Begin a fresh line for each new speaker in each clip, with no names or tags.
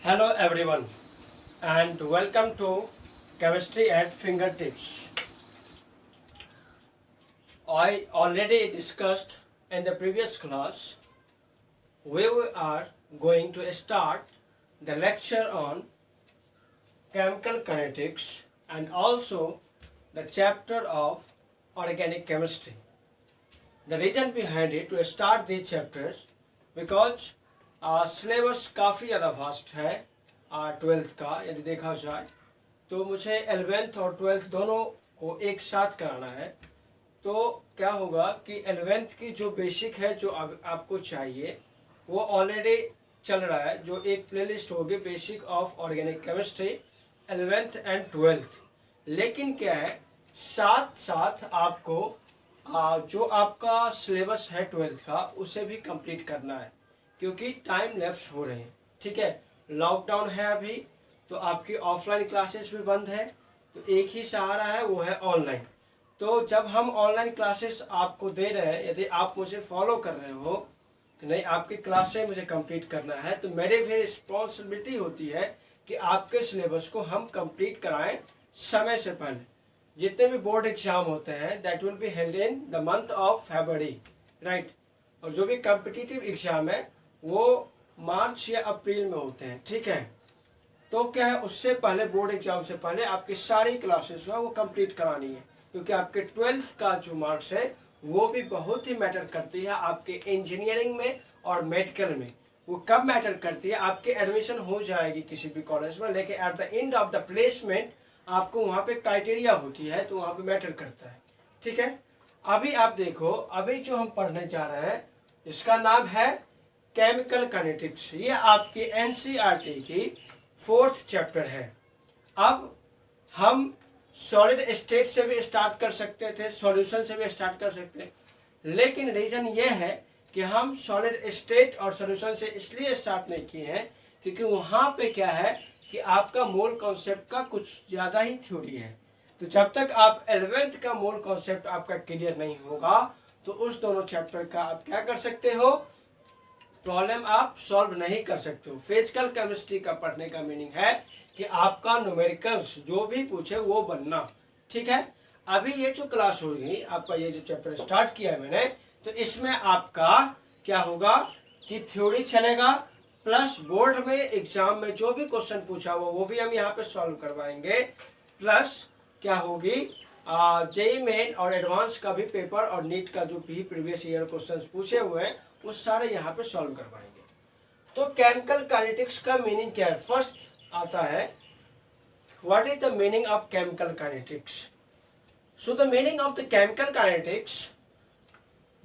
Hello everyone and welcome to Chemistry at Fingertips. I already discussed in the previous class we are going to start the lecture on chemical kinetics and also the chapter of organic chemistry. The reason behind it to start these chapters because syllabus काफ़ी ज़्यादा fast है 12th का यदि देखा जाए तो मुझे 11th और 12th दोनों को एक साथ कराना है। तो क्या होगा कि 11th की जो बेसिक है जो आपको चाहिए वो ऑलरेडी चल रहा है, जो एक प्लेलिस्ट होगी basic of organic chemistry 11th and 12th। लेकिन क्या है साथ साथ आपको जो आपका सिलेबस है 12th का उसे भी कंप्लीट करना है क्योंकि टाइम लैप्स हो रहे हैं। ठीक है, लॉकडाउन है अभी तो आपकी ऑफलाइन क्लासेस भी बंद है, तो एक ही सहारा है वो है ऑनलाइन। तो जब हम ऑनलाइन क्लासेस आपको दे रहे हैं, यदि आप मुझे फॉलो कर रहे हो कि नहीं आपकी क्लासें मुझे कंप्लीट करना है, तो मेरी भी रिस्पॉन्सिबिलिटी होती है कि आपके सिलेबस को हम कंप्लीट कराएं समय से पहले। जितने भी बोर्ड एग्जाम होते हैं that will be held in the month of February, right. और जो भी कॉम्पिटिटिव एग्जाम है वो मार्च या अप्रैल में होते हैं। ठीक है, तो क्या है उससे पहले बोर्ड एग्जाम से पहले आपकी सारी क्लासेस वो कंप्लीट करानी है क्योंकि आपके 12th का जो मार्क्स है वो भी बहुत ही मैटर करती है आपके इंजीनियरिंग में और मेडिकल में। वो कब मैटर करती है, आपके एडमिशन हो जाएगी किसी भी कॉलेज में, लेकिन at the end of the placement आपको वहाँ पे क्राइटेरिया होती है तो वहाँ पे मैटर करता है। ठीक है, अभी आप देखो, अभी जो हम पढ़ने जा रहे हैं इसका नाम है केमिकल काइनेटिक्स। ये आपकी एनसीईआरटी की 4th चैप्टर है। अब हम सॉलिड स्टेट से भी स्टार्ट कर सकते थे, सॉल्यूशन से भी स्टार्ट कर सकते हैं, लेकिन रीज़न ये है कि हम सॉलिड स्टेट और सॉल्यूशन से इसलिए स्टार्ट नहीं किए हैं क्योंकि वहाँ पे क्या है कि आपका मोल कॉन्सेप्ट का कुछ ज़्यादा ही थ्योरी है। तो जब तक आप 11th का मोल कॉन्सेप्ट आपका क्लियर नहीं होगा तो उस दोनों चैप्टर का आप क्या कर सकते हो, प्रॉब्लम आप सॉल्व नहीं कर सकते हो। फिजिकल केमिस्ट्री का पढ़ने का मीनिंग है कि आपका न्यूमेरिकल्स जो भी पूछे वो बनना। ठीक है, अभी ये जो क्लास होगी आपका, ये जो चैप्टर स्टार्ट किया है मैंने, तो इसमें आपका क्या होगा कि थ्योरी चलेगा प्लस बोर्ड में एग्जाम में जो भी क्वेश्चन पूछा हुआ वो भी हम यहाँ पे सॉल्व करवाएंगे, प्लस क्या होगी जेईई मेन और एडवांस का भी पेपर और नीट का जो भी प्रीवियस ईयर क्वेश्चंस पूछे हुए हैं वो सारे यहाँ पे सॉल्व करवाएंगे। तो केमिकल काइनेटिक्स का मीनिंग क्या है, फर्स्ट आता है what is the meaning of chemical kinetics. So the meaning of the chemical kinetics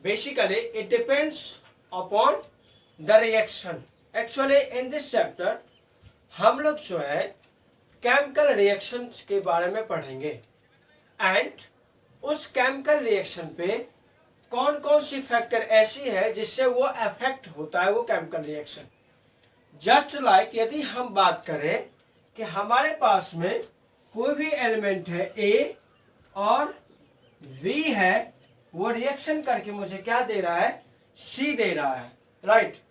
basically it depends upon the reaction. Actually in this chapter हम लोग जो है केमिकल रिएक्शन के बारे में पढ़ेंगे एंड उस केमिकल रिएक्शन पे कौन कौन सी फैक्टर ऐसी है जिससे वो अफेक्ट होता है वो केमिकल रिएक्शन। जस्ट लाइक यदि हम बात करें कि हमारे पास में कोई भी एलिमेंट है ए और वी है, वो रिएक्शन करके मुझे क्या दे रहा है, सी दे रहा है, राइट।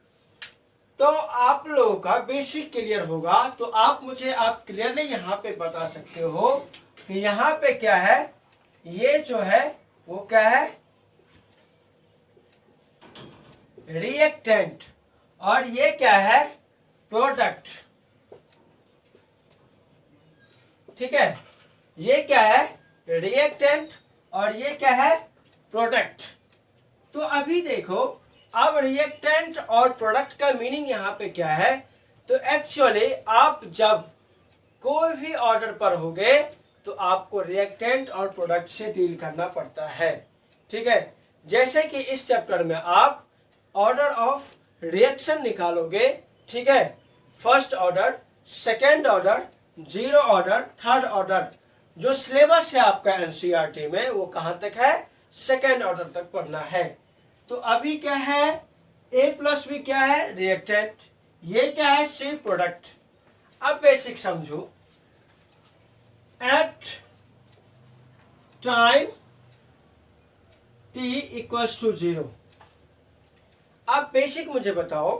तो आप लोगों का बेसिक क्लियर होगा तो आप मुझे आप क्लियरली यहाँ पे बता सकते हो कि यहाँ पे क्या है, ये जो है वो क्या है रिएक्टेंट और ये क्या है प्रोडक्ट। ठीक है, ये क्या है रिएक्टेंट और ये क्या है प्रोडक्ट। तो अभी देखो अब रिएक्टेंट और प्रोडक्ट का मीनिंग यहाँ पे क्या है, तो एक्चुअली आप जब कोई भी ऑर्डर पर होगे तो आपको रिएक्टेंट और प्रोडक्ट से डील करना पड़ता है। ठीक है, जैसे कि इस चैप्टर में आप ऑर्डर ऑफ रिएक्शन निकालोगे। ठीक है, first order, second order, zero order, third order. जो सिलेबस है आपका एनसीईआरटी में वो कहाँ तक है, सेकेंड ऑर्डर तक पढ़ना है। तो अभी क्या है ए प्लस बी क्या है रिएक्टेंट, ये क्या है सी प्रोडक्ट। अब बेसिक समझो, at time t equals to 0। अब बेसिक मुझे बताओ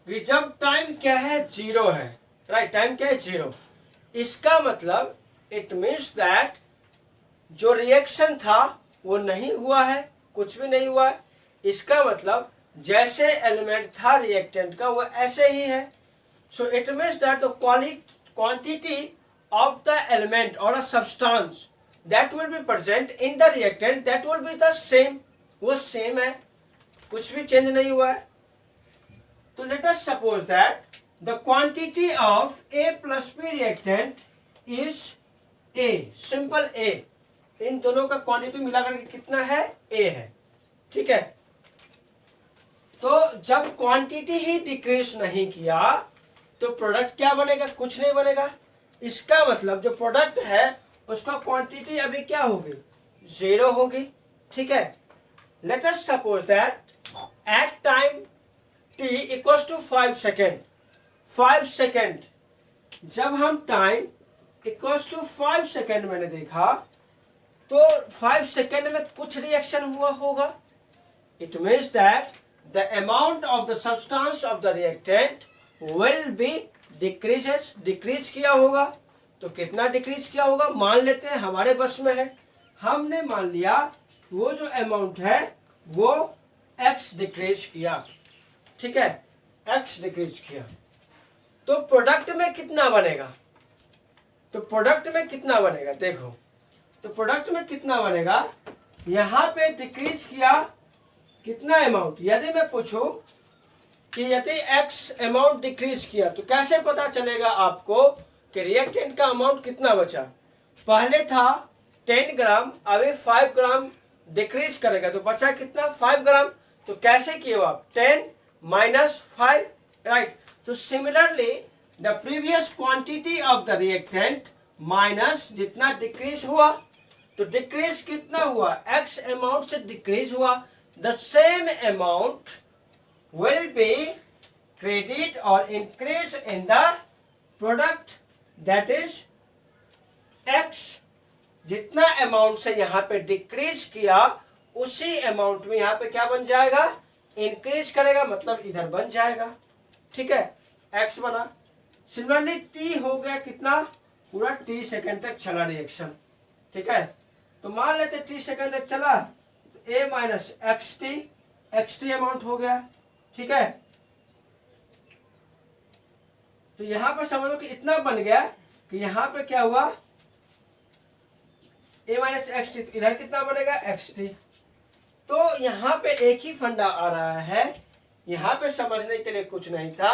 कि जब टाइम क्या है, जीरो है, राइट, टाइम क्या है, जीरो। इसका मतलब इट मीन्स दैट जो रिएक्शन था वो नहीं हुआ है, कुछ भी नहीं हुआ है। इसका मतलब जैसे एलिमेंट था रिएक्टेंट का वो ऐसे ही है। So it means that the quantity of the element or a substance that will be present in the reactant that will be the same, वो सेम है, कुछ भी चेंज नहीं हुआ है। तो let us suppose that the quantity of A plus B reactant is A, simple A, इन दोनों का क्वांटिटी मिलाकर के कितना है, A है, ठीक है। तो जब क्वांटिटी ही डिक्रीज नहीं किया तो प्रोडक्ट क्या बनेगा, कुछ नहीं बनेगा। इसका मतलब जो प्रोडक्ट है उसका क्वांटिटी अभी क्या होगी, जीरो होगी, ठीक है। Let us suppose that at time t equals to 5 second, 5 second, जब हम टाइम इक्वल्स टू 5 सेकेंड मैंने देखा तो 5 सेकेंड में कुछ रिएक्शन हुआ होगा। It means that the amount of the substance of the reactant will be decreases, decrease किया होगा। तो कितना डिक्रीज किया होगा, मान लेते हैं हमारे बस में है, हमने मान लिया वो जो अमाउंट है वो x डिक्रीज किया, ठीक है, x डिक्रीज किया। तो प्रोडक्ट में कितना बनेगा, तो प्रोडक्ट में कितना बनेगा, देखो तो प्रोडक्ट में कितना बनेगा, यहां पे डिक्रीज किया कितना अमाउंट। यदि मैं पूछूं कि यदि x अमाउंट डिक्रीज किया तो कैसे पता चलेगा आपको कि रिएक्टेंट का अमाउंट कितना बचा। पहले था 10 ग्राम, अभी 5 ग्राम डिक्रीज करेगा तो बचा कितना, 5 ग्राम। तो कैसे किए हो आप, 10 माइनस 5, राइट। तो similarly the previous quantity of the reactant minus जितना डिक्रीज हुआ, तो डिक्रीज कितना हुआ, x अमाउंट से डिक्रीज हुआ, the same amount will be credit or increase in the product, that is x। जितना अमाउंट से यहाँ पे डिक्रीज किया उसी अमाउंट में यहाँ पे क्या बन जाएगा, इंक्रीज करेगा, मतलब इधर बन जाएगा, ठीक है, x बना। सिमिलरली t हो गया कितना, पूरा t सेकेंड तक चला रिएक्शन, ठीक है। तो मान लेते t सेकेंड तक चला, a minus x T amount हो गया, ठीक है। तो यहां पर समझ लो कि इतना बन गया कि यहां पे क्या हुआ, a माइनस एक्स टी, इधर कितना बनेगा, एक्स टी। तो यहां पे एक ही फंडा आ रहा है, यहां पे समझने के लिए कुछ नहीं था,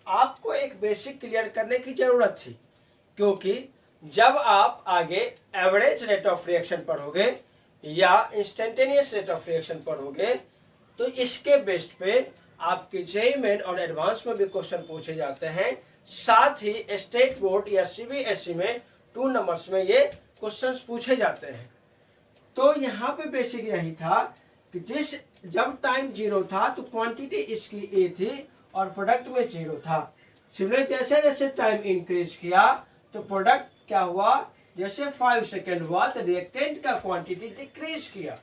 आपको एक बेसिक क्लियर करने की जरूरत थी, क्योंकि जब आप आगे एवरेज रेट ऑफ रिएक्शन पढ़ोगे या इंस्टेंटेनियस रेट ऑफ रिएक्शन पढ़ोगे तो इसके बेस पे आपके जेईई मेन और एडवांस में भी क्वेश्चन पूछे जाते हैं। साथ ही स्टेट बोर्ड या सीबीएसई में 2 नंबर्स में ये क्वेश्चंस पूछे जाते हैं। तो यहाँ पे बेसिक यही था कि जब टाइम जीरो था तो क्वांटिटी इसकी ए थी और प्रोडक्ट में जीरो था। सिमिलर जैसे जैसे टाइम इंक्रीज किया तो प्रोडक्ट क्या हुआ, जैसे 5 सेकेंड हुआ तो रिएक्टेंट का क्वांटिटी डिक्रीज किया,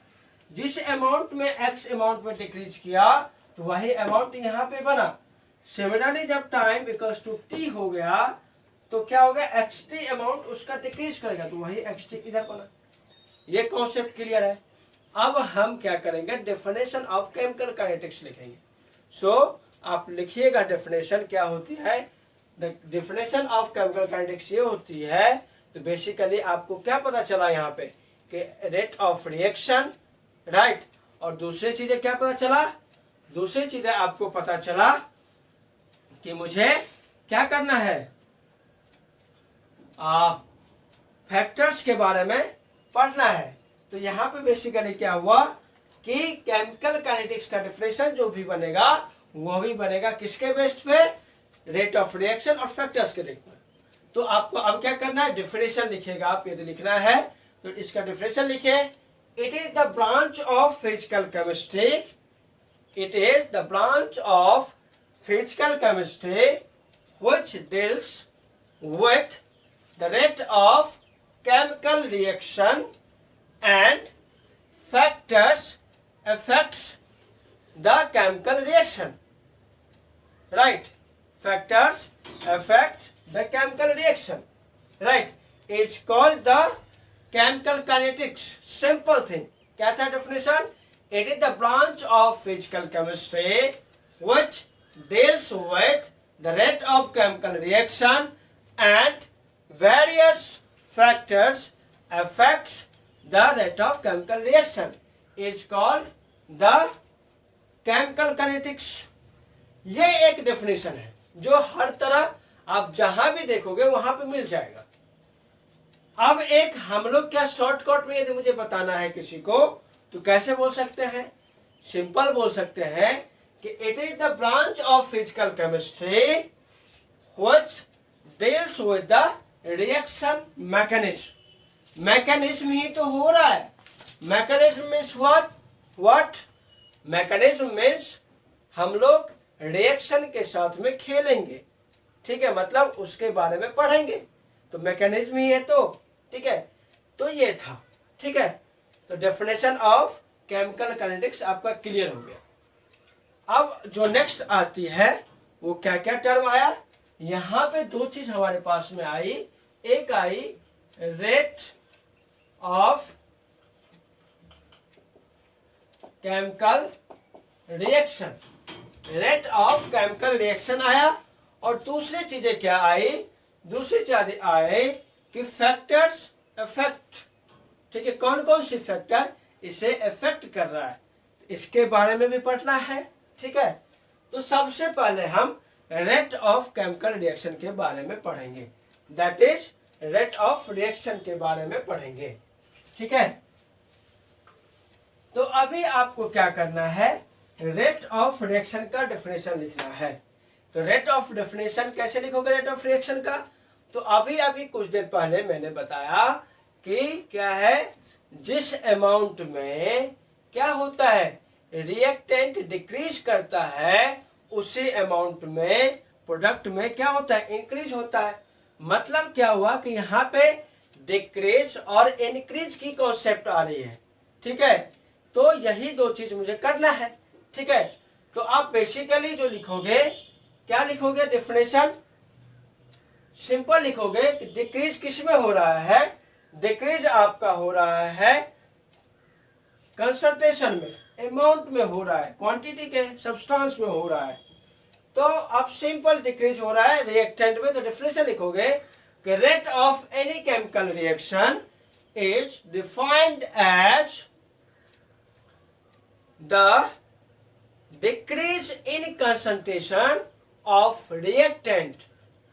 जिस अमाउंट में x अमाउंट में डिक्रीज किया तो वही अमाउंट यहाँ पे बना। सिमिलरली जब टाइम इक्वल्स टू t हो गया तो क्या हो गया, xt अमाउंट उसका डिक्रीज करेगा तो वही xt इधर बना। ये कॉन्सेप्ट क्लियर है। अब हम क्या करेंगे, डेफिनेशन ऑफ केमिकल काइनेटिक्स लिखेंगे। सो आप लिखिएगा डेफिनेशन क्या होती है। डेफिनेशन ऑफ केमिकल काइनेटिक्स ये होती है, तो बेसिकली आपको क्या पता चला यहाँ पे कि रेट ऑफ रिएक्शन, राइट। और दूसरी चीजें क्या पता चला, दूसरी चीजें आपको पता चला कि मुझे क्या करना है, फैक्टर्स के बारे में पढ़ना है। तो यहाँ पे बेसिकली क्या हुआ कि केमिकल काइनेटिक्स का डेफिनेशन जो भी बनेगा वो भी बनेगा किसके बेस्ड पे, रेट ऑफ रिएक्शन और फैक्टर्स के रेट में। तो आपको अब क्या करना है, डेफिनेशन लिखिएगा आप, यदि लिखना है तो इसका डेफिनेशन लिखे। It is the branch of physical chemistry, it is the branch of physical chemistry which deals with the rate of chemical reaction and factors affects the chemical reaction, right। factors affect the chemical reaction, right? It's called the chemical kinetics. Simple thing. क्या था definition? It is the branch of physical chemistry which deals with the rate of chemical reaction and various factors affects the rate of chemical reaction. Is called the chemical kinetics. ये एक definition है जो हर तरह आप जहां भी देखोगे वहां पे मिल जाएगा. अब एक हम लोग क्या शॉर्टकट में यदि मुझे बताना है किसी को तो कैसे बोल सकते हैं? सिंपल बोल सकते हैं कि it is the branch of physical chemistry which deals with the reaction mechanism. Mechanism ही तो हो रहा है. Mechanism means what? Mechanism means हम लोग रिएक्शन के साथ में खेलेंगे, ठीक है, मतलब उसके बारे में पढ़ेंगे, तो मैकेनिज्म ही है. तो ठीक है, तो ये था, ठीक है. तो डेफिनेशन ऑफ केमिकल काइनेटिक्स आपका क्लियर हो गया. अब जो नेक्स्ट आती है वो क्या क्या टर्म आया? यहाँ पे दो चीज हमारे पास में आई. एक आई rate of chemical reaction. Rate of chemical reaction आया. और दूसरी चीजें क्या आई? दूसरी चीजें आए कि फैक्टर्स अफेक्ट, ठीक है, कौन कौन सी फैक्टर इसे अफेक्ट कर रहा है, इसके बारे में भी पढ़ना है, ठीक है. तो सबसे पहले हम रेट ऑफ केमिकल रिएक्शन के बारे में पढ़ेंगे. That is rate of reaction के बारे में पढ़ेंगे, ठीक है. तो अभी आपको क्या करना है? रेट ऑफ रिएक्शन का डेफिनेशन लिखना है. तो रेट ऑफ डेफिनेशन कैसे लिखोगे रेट ऑफ रिएक्शन का? तो अभी कुछ देर पहले मैंने बताया कि क्या है, जिस अमाउंट में क्या होता है, रिएक्टेंट डिक्रीज करता है, उसी अमाउंट में प्रोडक्ट में क्या होता है, इंक्रीज होता है. मतलब क्या हुआ कि यहाँ पे डिक्रीज और इंक्रीज की कॉन्सेप्ट आ रही है, ठीक है. तो यही दो चीज मुझे करना है, ठीक है. तो आप बेसिकली जो लिखोगे, क्या लिखोगे? डेफिनेशन सिंपल लिखोगे कि डिक्रीज किस में हो रहा है? डिक्रीज आपका हो रहा है कंसंट्रेशन में, अमाउंट में हो रहा है, क्वांटिटी के सब्सटेंस में हो रहा है. तो अब सिंपल डिक्रीज हो रहा है रिएक्टेंट में. तो डेफिनेशन लिखोगे कि rate of any chemical reaction is defined as the decrease in concentration of reactant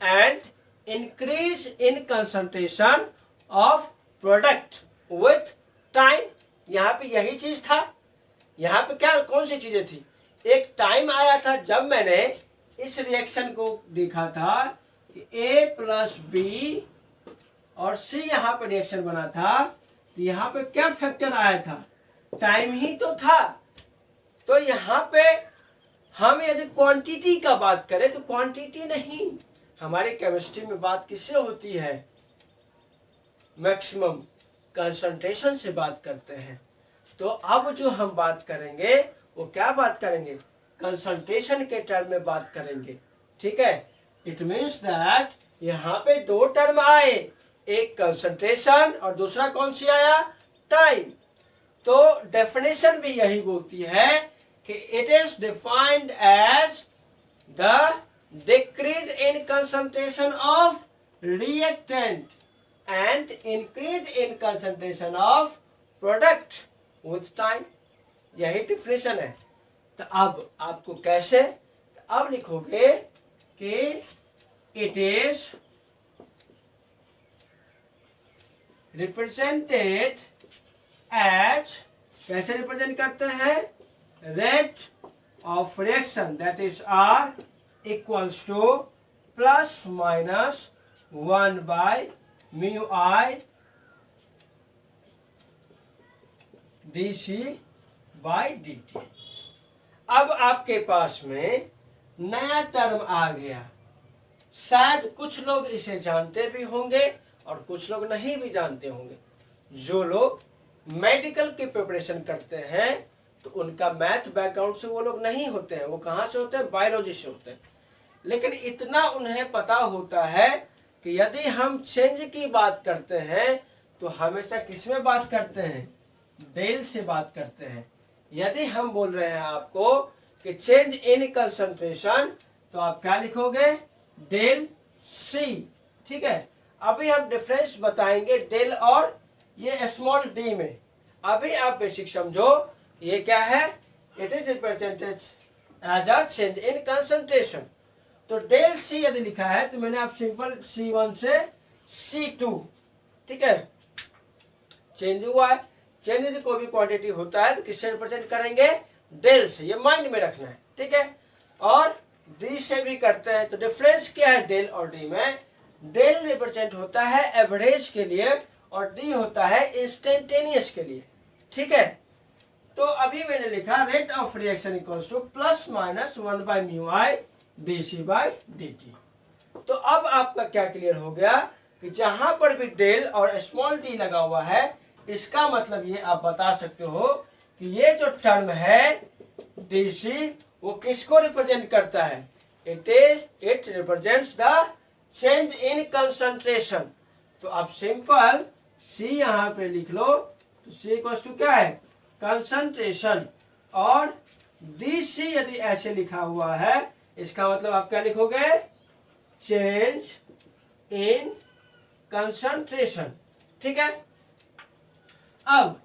and increase in concentration of product with time. यहाँ पे यही चीज था. यहाँ पे क्या कौन सी चीजें थी? एक टाइम आया था जब मैंने इस रिएक्शन को देखा था कि A प्लस बी और C यहाँ पे रिएक्शन बना था. तो यहाँ पे क्या फैक्टर आया था? टाइम ही तो था. तो यहाँ पे हम यदि क्वांटिटी का बात करें तो क्वांटिटी नहीं, हमारी केमिस्ट्री में बात किससे होती है? मैक्सिमम कंसंट्रेशन से बात करते हैं. तो अब जो हम बात करेंगे वो क्या बात करेंगे? कंसंट्रेशन के टर्म में बात करेंगे, ठीक है. इट मीन्स दैट यहाँ पे दो टर्म आए, एक कंसंट्रेशन और दूसरा कौन सी आया? टाइम. तो डेफिनेशन भी यही बोलती है कि it is defined as the decrease in concentration of reactant and increase in concentration of product with time. यही डेफिनेशन है. तो अब आपको कैसे? तो अब लिखोगे कि it is represented as, कैसे रिप्रेजेंट करते हैं? Rate of reaction that is R equals to plus minus 1 by mu I dC by dt. अब आपके पास में नया टर्म आ गया. शायद कुछ लोग इसे जानते भी होंगे और कुछ लोग नहीं भी जानते होंगे. जो लोग मेडिकल की प्रिपरेशन करते हैं तो उनका मैथ बैकग्राउंड से वो लोग नहीं होते हैं. वो कहाँ से होते हैं? बायोलॉजी से होते हैं. लेकिन इतना उन्हें पता होता है कि यदि हम चेंज की बात करते हैं तो हमेशा किस में बात करते हैं, डेल से बात करते हैं। यदि हम बोल रहे हैं आपको कि चेंज इन कंसंट्रेशन तो आप क्या लिखोगे, डेल सी। ठीक है, अभी हम डिफरेंस बताएंगे डेल और ये स्मॉल डी में। अभी आप बेसिक समझो, ये क्या है, it is represented as a change in concentration. तो डेल सी यदि लिखा है तो मैंने आप सिंपल C1 से C2, ठीक है, चेंज हुआ है। चेंज यदि कोई भी क्वांटिटी होता है तो किससे रिप्रेजेंट करेंगे, डेल से, ये माइंड में रखना है। ठीक है, और डी से भी करते हैं। तो डिफरेंस क्या है डेल और डी में, डेल रिप्रेजेंट होता है एवरेज के लिए और डी होता है इंस्टेंटेनियस के लिए। ठीक है, तो अभी मैंने लिखा rate of reaction equals to plus minus 1/μI dC/dt। तो अब आपका क्या क्लियर हो गया कि जहां पर भी डेल और स्मॉल डी लगा हुआ है, इसका मतलब ये आप बता सकते हो कि ये जो टर्म है डीसी वो किसको रिप्रेजेंट करता है, it represents the change in concentration. तो आप सिंपल सी यहां पे लिख लो, तो सी इक्वल्स टू क्या है, कंसंट्रेशन, और डीसी यदि ऐसे लिखा हुआ है इसका मतलब आप क्या लिखोगे, चेंज इन कंसंट्रेशन। ठीक है, अब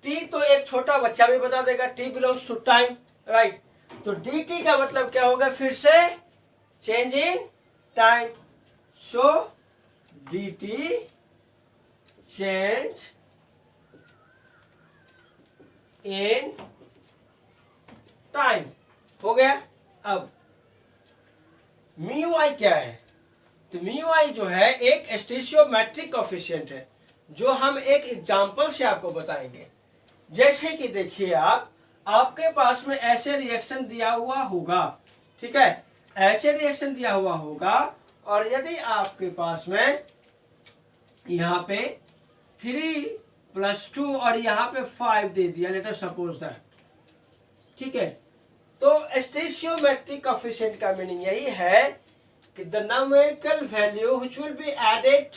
टी तो एक छोटा बच्चा भी बता देगा, T belongs to time, right. तो डी टी का मतलब क्या होगा, फिर से change in time. So D T change in time हो गया। अब म्यू आई क्या है, तो म्यू आई जो है एक स्टेशियोमेट्रिक कोफिशिएंट है, जो हम एक एग्जांपल से आपको बताएंगे। जैसे कि देखिए आपके पास में ऐसे रिएक्शन दिया हुआ होगा, ठीक है, ऐसे रिएक्शन दिया हुआ होगा, और यदि आपके पास में यहाँ पे 3 + 2 और यहाँ पे 5 दे दिया, लेट अस सपोज दैट, ठीक है, तो स्टेशियोमेट्रिक कोफिशिएंट का मीनिंग यही है कि the numerical value which will be added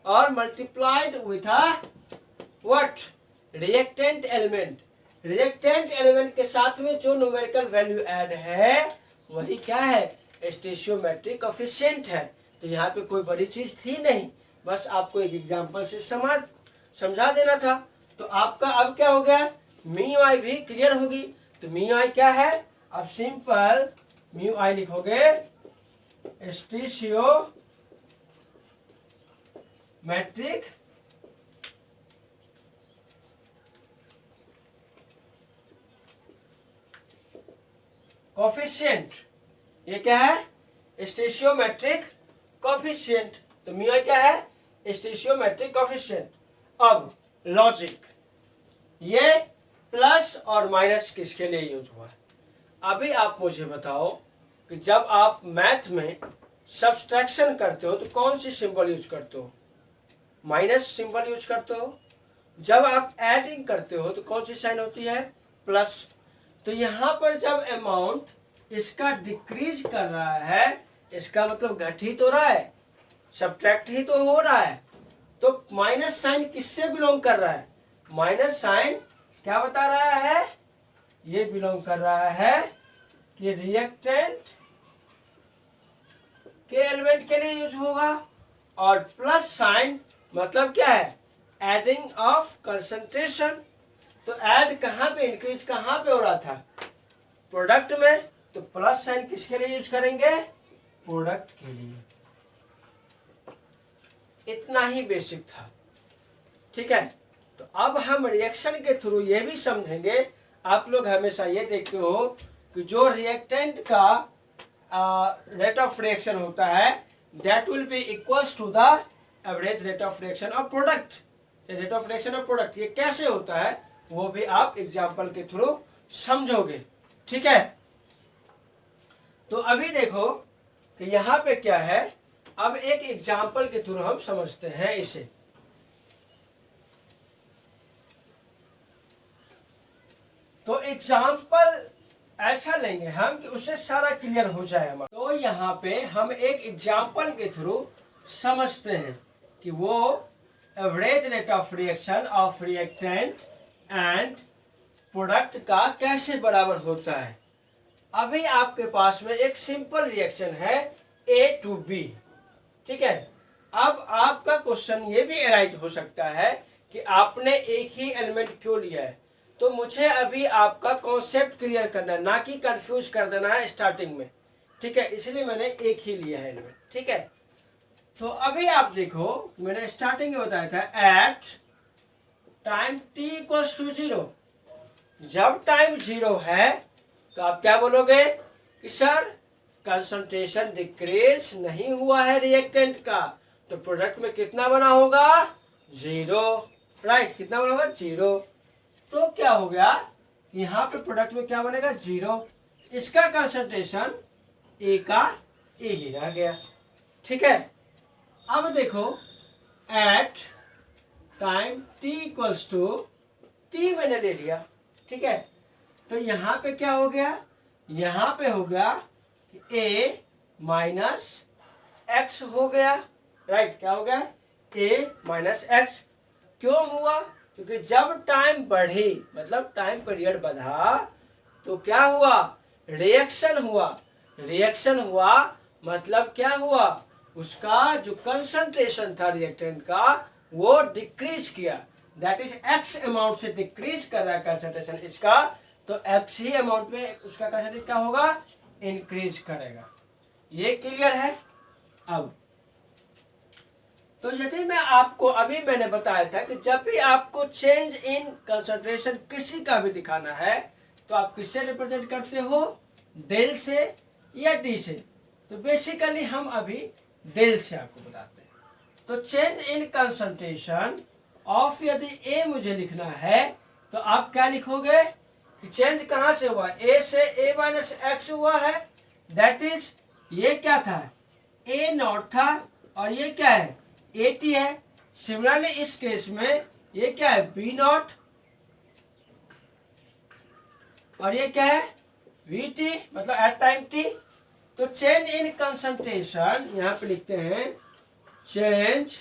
और multiplied with a what, reactant element. Reactant element के साथ में जो न्यूमेरिकल वैल्यू ऐड है वही क्या है, स्टेशियोमेट्रिक कोफिशिएंट है। तो यहाँ पे कोई बड़ी चीज थी नहीं, बस आपको एक एग्जांपल से समझा देना था। तो आपका अब क्या हो गया, म्यू आई भी क्लियर होगी। तो म्यू आई क्या है, अब सिंपल म्यू आई लिखोगे स्टेशियोमेट्रिक कोफिशिएंट। ये क्या है, स्टेशियोमेट्रिक कोफिशिएंट। तो म्यू आई क्या है, स्टेशियोमेट्रिक कोफिशिएंट। अब लॉजिक, ये प्लस और माइनस किसके लिए यूज हुआ है। अभी आप मुझे बताओ कि जब आप मैथ में सब्सट्रैक्शन करते हो तो कौन सी सिंबल यूज करते हो, माइनस सिंबल यूज करते हो। जब आप एडिंग करते हो तो कौन सी साइन होती है, प्लस। तो यहाँ पर जब अमाउंट इसका डिक्रीज कर रहा है, इसका मतलब घट ही तो रहा है, सब्ट्रैक्ट ही तो हो रहा है। तो माइनस साइन किससे बिलोंग कर रहा है, माइनस साइन क्या बता रहा है, ये बिलोंग कर रहा है कि रिएक्टेंट के एलिमेंट के लिए यूज होगा। और प्लस साइन मतलब क्या है, एडिंग ऑफ कंसंट्रेशन। तो ऐड कहाँ पे, इंक्रीज कहाँ पे हो रहा था, प्रोडक्ट में। तो प्लस साइन किसके लिए यूज करेंगे, प्रोडक्ट के लिए। इतना ही बेसिक था, ठीक है। तो अब हम रिएक्शन के थ्रू ये भी समझेंगे, आप लोग हमेशा ये देखते हो कि जो रिएक्टेंट का रेट ऑफ रिएक्शन होता है that will be equals to the average rate of reaction of product. Rate of reaction of product ये कैसे होता है वो भी आप एग्जांपल के थ्रू समझोगे, ठीक है। तो अभी देखो कि यहाँ पे क्या है, अब एक एग्जांपल के थ्रू हम समझते हैं इसे। तो एग्जाम्पल ऐसा लेंगे हम कि उससे सारा क्लियर हो जाए हमारा। तो यहाँ पे हम एक एग्जाम्पल के थ्रू समझते हैं कि वो average rate of reaction of reactant and product का कैसे बराबर होता है। अभी आपके पास में एक सिंपल रिएक्शन है A to B, ठीक है। अब आपका क्वेश्चन ये भी अराइज हो सकता है कि आपने एक ही एलिमेंट क्यों लिया है। तो मुझे अभी आपका कॉन्सेप्ट क्लियर करना है, ना कि कंफ्यूज कर देना है स्टार्टिंग में, ठीक है। इसलिए मैंने एक ही लिया है एलिमेंट, ठीक है। तो अभी आप देखो, मैंने स्टार्टिंग में बताया था at time t equals to 0। जब टाइम 0 है तो आप क्या बोलोगे कि सर कंसंट्रेशन डिक्रीज नहीं हुआ है रिएक्टेंट का, तो प्रोडक्ट में कितना बना होगा 0, राइट। कितना बना होगा 0। तो क्या हो गया, यहाँ पे प्रोडक्ट में क्या बनेगा 0। इसका कंसंट्रेशन ए का ए ही रह गया, ठीक है। अब देखो at time t equals to t मैंने ले लिया, ठीक है। तो यहाँ पे क्या हो गया, यहाँ पे हो गया कि a माइनस एक्स हो गया, राइट। क्या हो गया a माइनस एक्स। क्यों हुआ, क्योंकि जब टाइम बढ़ी मतलब टाइम पीरियड बढ़ा तो क्या हुआ, रिएक्शन हुआ। रिएक्शन हुआ मतलब क्या हुआ, उसका जो कंसंट्रेशन था रिएक्टेंट का वो डिक्रीज किया। दैट इज एक्स अमाउंट से डिक्रीज कर रहा है कंसंट्रेशन इसका, तो एक्स ही अमाउंट में उसका कंसंट्रेशन क्या होगा, इंक्रीज करेगा। ये क्लियर है। अब तो यदि मैं आपको अभी मैंने बताया था कि जब भी आपको चेंज इन कंसंट्रेशन किसी का भी दिखाना है तो आप किससे रिप्रेजेंट करते हो, डेल से या डी से। तो बेसिकली हम अभी डेल से आपको बताते हैं। तो चेंज इन कंसंट्रेशन ऑफ यदि ए मुझे लिखना है तो आप क्या लिखोगे कि चेंज कहाँ से हुआ, ए से ए माइनस एक्स हुआ है। दैट इज ये क्या था, ए नॉट था और ये क्या है ए टी है। सिमिलरली इस केस में ये क्या है बी नॉट और ये क्या है वी टी, मतलब एट टाइम टी। तो चेंज इन कंसंट्रेशन यहां पे लिखते हैं change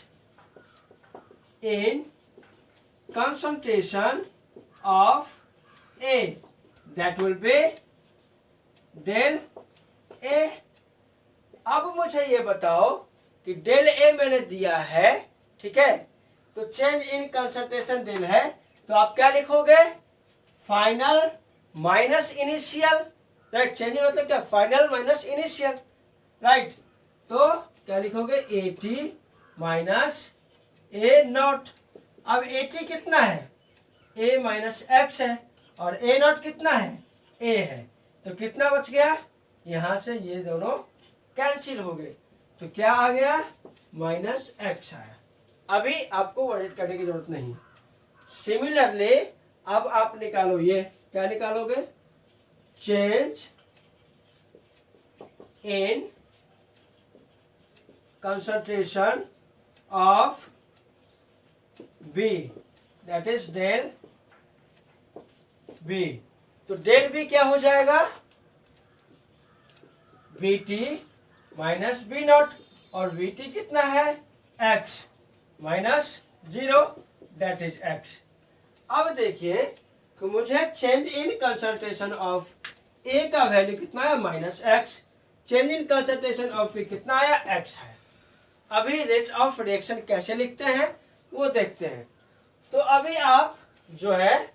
in concentration of A, that will be del A. अब मुझे ये बताओ कि डेल ए मैंने दिया है, ठीक है। तो चेंज इन कंसंट्रेशन डेल है, तो आप क्या लिखोगे final minus initial, right. Change मतलब क्या, फाइनल माइनस इनिशियल, राइट। तो क्या लिखोगे A T minus A not. अब ए टी कितना है, ए माइनस एक्स है और ए नॉट कितना है ए है। तो कितना बच गया, यहां से ये दोनों कैंसिल हो गए, तो क्या आ गया माइनस एक्स आया। अभी आपको वरी करने की जरूरत नहीं। सिमिलरली अब आप निकालो, ये क्या निकालोगे, change in concentration of B, that is del B. तो डेल बी क्या हो जाएगा B T minus B naught, और वी टी कितना है X minus 0, that is X. अब देखिए कि मुझे change in concentration of A का वैल्यू कितना है minus X, change in concentration of B कितना आया एक्स है। अभी रेट ऑफ रिएक्शन कैसे लिखते हैं वो देखते हैं। तो अभी आप जो है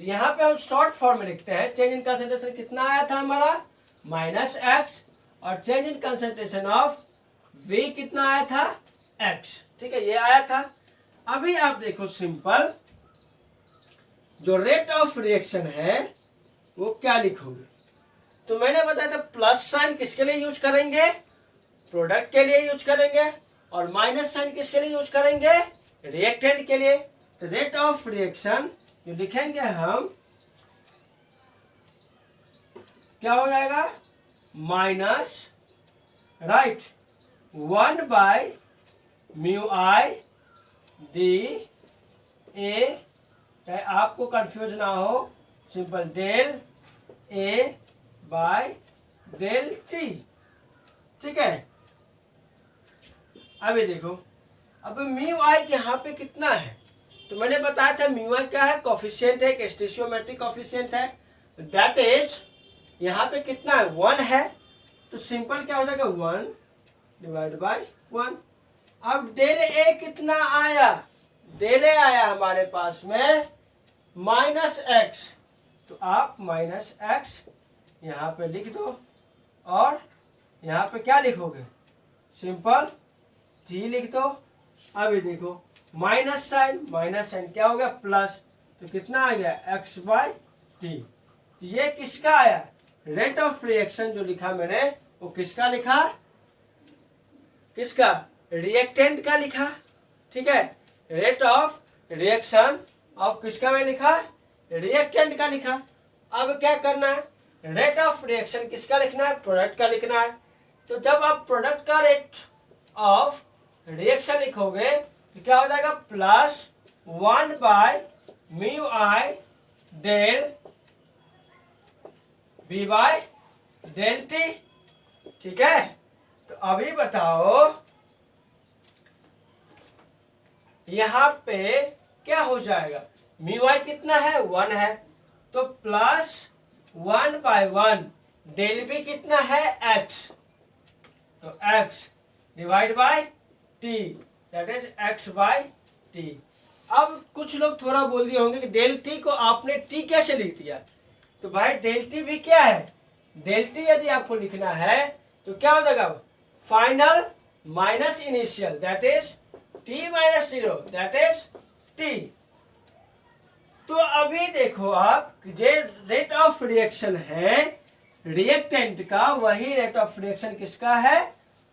तो यहाँ पे हम शॉर्ट फॉर्म में लिखते हैं, चेंज इन कंसंट्रेशन कितना आया था हमारा माइनस एक्स, और change in concentration of V कितना आया था एक्स, ठीक है, ये आया था। अभी आप देखो सिंपल जो रेट ऑफ रिएक्शन है वो क्या लिखोगे। तो मैंने बताया था प्लस साइन किसके लिए यूज करेंगे, प्रोडक्ट के लिए यूज करेंगे, और माइनस साइन किसके लिए यूज करेंगे, रिएक्टेंट के लिए। तो रेट ऑफ रिएक्शन जो लिखेंगे हम क्या हो जाएगा minus right 1 by mu I D A, चाहे आपको कंफ्यूज ना हो, simple del A by del T. ठीक है, अभी देखो, अब म्यू आई यहाँ पे कितना है, तो मैंने बताया था म्यू आई क्या है, कोफिशिएंट है, एक स्टेशियोमेट्रिक कोफिशिएंट है, दैट इज यहाँ पे कितना है, 1 है, तो सिंपल क्या हो जाएगा 1 डिवाइड बाय 1। अब डेल ए कितना आया, डेल ए आया हमारे पास में -x, तो आप -x यहाँ पे लिख दो, और यहाँ पे क्या लिखोगे, सिंपल t लिख दो। अभी देखो माइनस साइन क्या हो गया, प्लस, तो कितना आ गया x/t। ये किसका आया, रेट ऑफ रिएक्शन जो लिखा मैंने वो किसका लिखा, किसका, रिएक्टेंट का लिखा। ठीक है, रेट ऑफ रिएक्शन ऑफ किसका मैं लिखा, रिएक्टेंट का लिखा। अब क्या करना है, रेट ऑफ रिएक्शन किसका लिखना है, प्रोडक्ट का लिखना है। तो जब आप प्रोडक्ट का रेट ऑफ रिएक्शन लिखोगे तो क्या हो जाएगा, +1/μi डेल b/डेल t। ठीक है, तो अभी बताओ यहां पे क्या हो जाएगा, म्यू आई कितना है, 1 है, तो +1/1 डेल बी कितना है, x, तो x divide by t, that is x/t। अब कुछ लोग थोड़ा बोल दिए होंगे कि डेल टी को आपने t कैसे लिख दिया, तो भाई डेल टी भी क्या है, डेल टी यदि आपको लिखना है तो क्या हो जाएगा, final minus initial, that is t-0, that is t। तो अभी देखो आप, जो रेट ऑफ रिएक्शन है रिएक्टेंट का, वही रेट ऑफ रिएक्शन किसका है,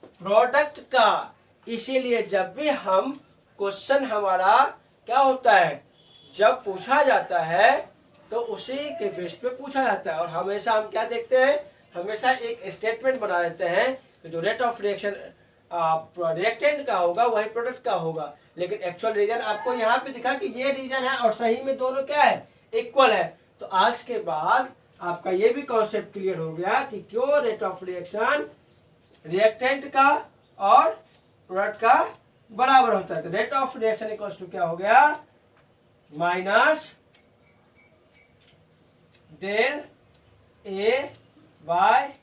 प्रोडक्ट का। इसीलिए जब भी हम क्वेश्चन हमारा क्या होता है, जब पूछा जाता है तो उसी के बेस पे पूछा जाता है, और हमेशा हम क्या देखते हैं, हमेशा एक स्टेटमेंट बना देते हैं कि जो रेट ऑफ रिएक्शन रिएक्टेंट का होगा वही प्रोडक्ट का होगा। लेकिन एक्चुअल रीजन आपको यहाँ पे दिखा कि ये रीजन है और सही में दोनों क्या है, इक्वल है। तो आज के बाद आपका ये भी कॉन्सेप्ट क्लियर हो गया कि क्यों रेट ऑफ रिएक्शन रिएक्टेंट का और प्रोडक्ट का बराबर होता है। तो rate of reaction equals to क्या हो गया, minus del A by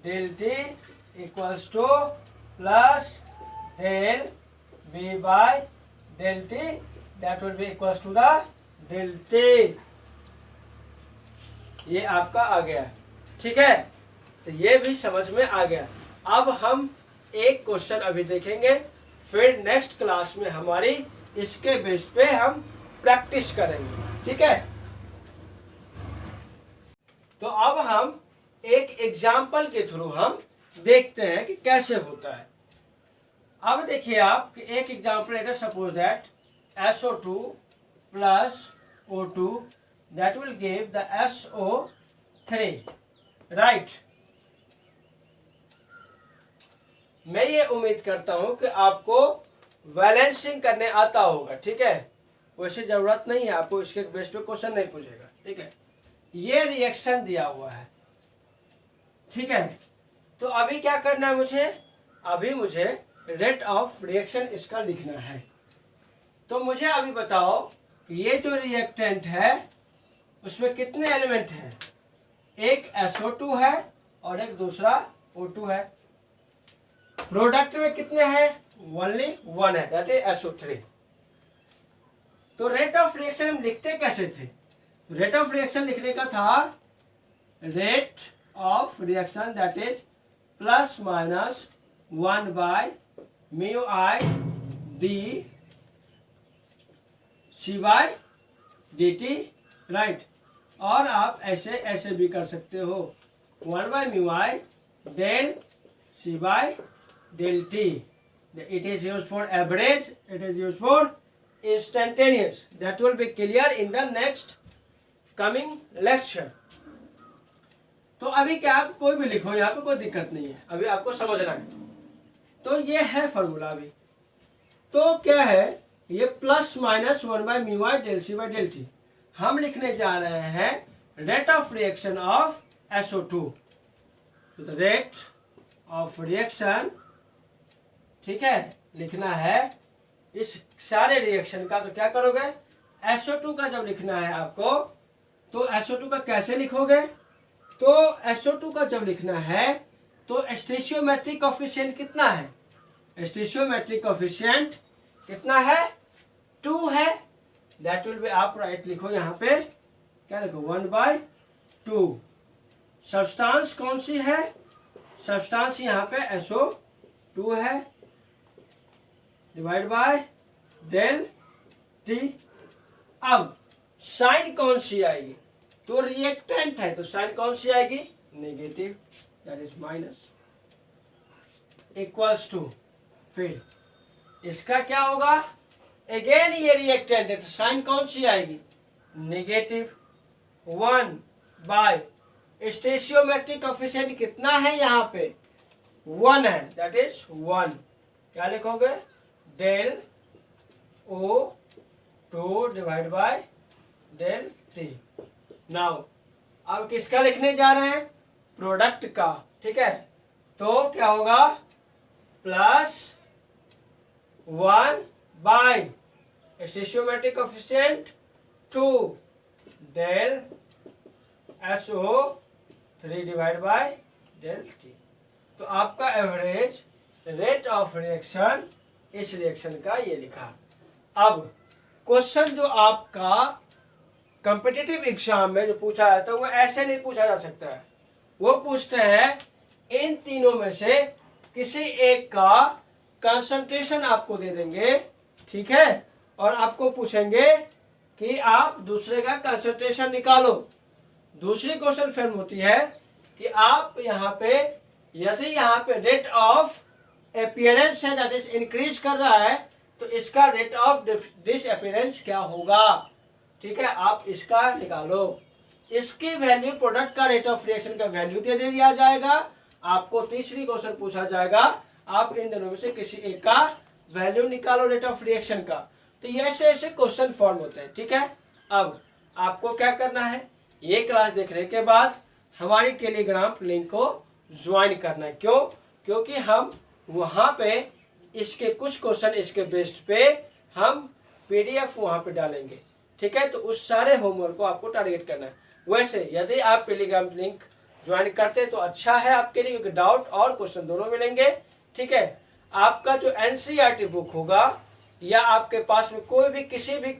del T equals to plus del B by del T, that will be equals to the del T. ये आपका आ गया, ठीक है, तो ये भी समझ में आ गया। अब हम एक क्वेश्चन अभी देखेंगे, फिर नेक्स्ट क्लास में हमारी इसके बेस पे हम प्रैक्टिस करेंगे, ठीक है। तो अब हम एक एग्जाम्पल के थ्रू हम देखते हैं कि कैसे होता है। अब देखिए आप, एक example let us suppose that SO2 plus O2 that will give the SO3, right. मैं ये उम्मीद करता हूं कि आपको बैलेंसिंग करने आता होगा, ठीक है। वैसे जरूरत नहीं है, आपको इसके बेस पे क्वेश्चन नहीं पूछेगा, ठीक है। ये रिएक्शन दिया हुआ है, ठीक है। तो अभी क्या करना है मुझे, अभी मुझे रेट ऑफ रिएक्शन इसका लिखना है। तो मुझे अभी बताओ कि ये जो रिएक्टेंट है उसमें कितने एलिमेंट हैं, एक SO2 है और एक दूसरा O2 है। प्रोडक्ट में कितने हैं, ओनली 1 है, दैट इज SO3। तो रेट ऑफ रिएक्शन हम लिखते कैसे थे, रेट ऑफ रिएक्शन लिखने का था rate of reaction that is plus minus 1/μi d c/dt, right. और आप ऐसे भी कर सकते हो, 1/μi del c/del t। It is used for average, it is used for instantaneous. That will be clear in the next coming lecture. तो अभी क्या आप कोई भी लिखो, यहाँ पे कोई दिक्कत नहीं है, अभी आपको समझना है। तो ये है फॉर्मूला। अभी तो क्या है ये plus minus 1/μi del C by del T। हम लिखने जा रहे हैं rate of reaction of SO2। तो रेट ऑफ रिएक्शन, ठीक है, लिखना है इस सारे रिएक्शन का। तो क्या करोगे, SO2 का जब लिखना है आपको, तो SO2 का कैसे लिखोगे, तो SO2 का जब लिखना है तो स्टोइचियोमेट्रिक कोफिशिएंट कितना है, स्टोइचियोमेट्रिक कोफिशिएंट कितना है, 2 है। दैट विल बी, आप राइट लिखो यहाँ पे, क्या लिखो, 1/2। सब्सटेंस कौन सी है, सब्सटेंस यहाँ पे SO2 है, डिवाइड बाय डेल T। अब साइन कौन सी आएगी, तो रिएक्टेंट है, तो साइन कौन सी आएगी, negative, that is minus, equals to, फिर इसका क्या होगा, अगेन ये रिएक्टेंट है, तो साइन कौन सी आएगी, नेगेटिव, 1 स्टोइचियोमेट्रिक कोफिशिएंट कितना है यहाँ पे, 1 है, दैट इज 1। क्या लिखोगे, del O2 divide by del T। Now अब किसका लिखने जा रहे हैं, प्रोडक्ट का, ठीक है। तो क्या होगा, plus 1 stoichiometric coefficient 2 del SO3 divide by del T। तो आपका एवरेज रेट ऑफ रिएक्शन इस रिएक्शन का ये लिखा। अब क्वेश्चन जो आपका कॉम्पिटिटिव एग्जाम में जो पूछा जाता है वो ऐसे नहीं पूछा जा सकता है, वो पूछते हैं इन तीनों में से किसी एक का कंसंट्रेशन आपको दे देंगे, ठीक है, और आपको पूछेंगे कि आप दूसरे का कंसंट्रेशन निकालो। दूसरी क्वेश्चन फिर होती है कि आप यहाँ पे, यदि यहाँ पे रेट ऑफ अपीयरेंस है, दैट इज इंक्रीज कर रहा है, तो इसका रेट ऑफ डिसअपीयरेंस क्या होगा, ठीक है, आप इसका निकालो। इसकी वैल्यू, प्रोडक्ट का रेट ऑफ रिएक्शन का वैल्यू दे दिया जाएगा आपको। तीसरी क्वेश्चन पूछा जाएगा, आप इन दोनों में से किसी एक का वैल्यू निकालो रेट ऑफ रिएक्शन का। तो ये ऐसे ऐसे क्वेश्चन फॉर्म होते हैं, ठीक है। अब आपको क्या करना है, ये क्लास देखने के बाद हमारी टेलीग्राम लिंक को ज्वाइन करना है। क्यों, क्योंकि हम वहाँ पे इसके कुछ क्वेश्चन इसके बेस्ड पे हम PDF वहाँ पे डालेंगे, ठीक है। तो उस सारे होमवर्क को आपको टारगेट करना है। वैसे यदि आप टेलीग्राम लिंक ज्वाइन करते तो अच्छा है आपके लिए, क्योंकि डाउट और क्वेश्चन दोनों मिलेंगे, ठीक है। आपका जो NCERT बुक होगा या आपके पास में कोई भी किसी भी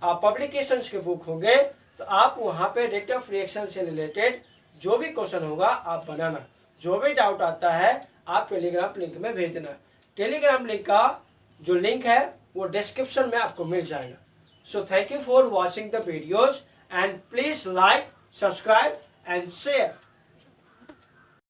पब्लिकेशंस के बुक होंगे, तो आप वहाँ पे रेट ऑफ रिएक्शन से रिलेटेड जो भी क्वेश्चन होगा आप बनाना। जो भी डाउट आता है आप टेलीग्राम लिंक में भेज देना। टेलीग्राम लिंक का जो लिंक है वो डिस्क्रिप्शन में आपको मिल जाएगा। So thank you for watching the videos and please like, subscribe and share.